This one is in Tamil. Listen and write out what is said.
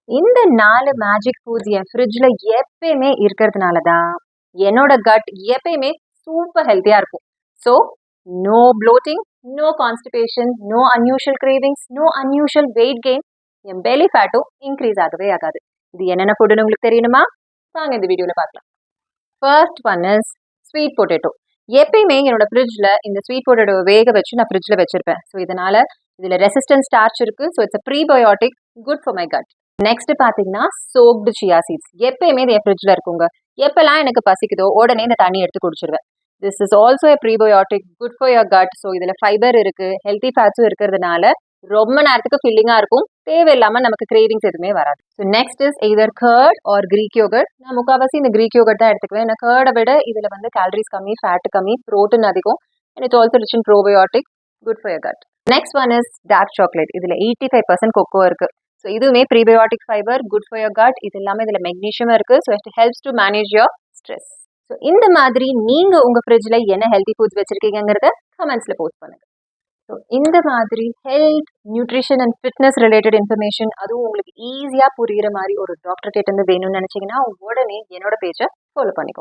இந்த 4 மேஜிக் ஃபுட்ஸ் என் ஃப்ரிட்ஜ்ல எப்பயுமே இருக்கிறதுனால தான் என்னோட கட் எப்பயுமே சூப்பர் ஹெல்த்தியா இருக்கும். So no bloating, no constipation, no unusual cravings, no unusual weight gain, என் பெலி ஃபேட்டும் இன்க்ரீஸ் ஆகவே ஆகாது. இது என்னென்ன ஃபுட்டுன்னு உங்களுக்கு தெரியணுமா? வாங்க இந்த வீடியோவில் பார்க்கலாம். First one is sweet potato. எப்பயுமே என்னோட ஃப்ரிட்ஜில் இந்த ஸ்வீட் பொட்டேட்டோ வேக வச்சு நான் ஃப்ரிட்ஜில் வச்சிருப்பேன். ஸோ இதனால இதில் ரெசிஸ்டன்ட் ஸ்டார்ச் இருக்கு. So it's a prebiotic, good for my cut. Next பார்த்தீங்கன்னா சோக்டு சியா சீட்ஸ். எப்பயுமே இது என் ஃப்ரிட்ஜில் இருக்குங்க. எப்பெல்லாம் எனக்கு பசிக்குதோ உடனே இந்த தண்ணி எடுத்து குடிச்சிருவேன். This is also a prebiotic, good for your gut. So இதில் ஃபைபர் இருக்கு, ஹெல்த்தி ஃபேட்ஸும் இருக்கிறதுனால ரொம்ப நேரத்துக்கு ஃபில்லிங்காக இருக்கும். தேவையில்லாமல் நமக்கு கிரேவிங்ஸ் எதுவுமே வராது. So next is either curd or Greek yogurt. நான் முக்கால்வாசி இந்த கிரீக் யோகர்ட் தான் எடுத்துக்குவேன். நான் கர்டை விட இதில் வந்து கேலரிஸ் கம்மி, ஃபேட் கம்மி, ப்ரோட்டீன் அதிகம். And it's also rich in probiotic, good for your gut. Next one is dark chocolate. இதில் 85% கொக்கோ இருக்கு. ஸோ இதுவுமே prebiotic fibre, good for your gut. இது எல்லாமே இதில் மெக்னீஷியம் இருக்கு. So it helps to manage your stress. So இந்த மாதிரி நீங்கள் உங்கள் ஃப்ரிட்ஜில் என்ன ஹெல்த்தி ஃபுட்ஸ் வச்சிருக்கீங்கிறத கமெண்ட்ஸில் போஸ்ட் பண்ணுங்க. ஸோ இந்த மாதிரி health, nutrition and fitness related information, அதுவும் உங்களுக்கு ஈஸியாக புரிகிற மாதிரி ஒரு டாக்டர் கிட்ட இருந்து வேணும்னு நினச்சிங்கன்னா உடனே என்னோட பேஜை ஃபாலோ பண்ணிக்கோங்க.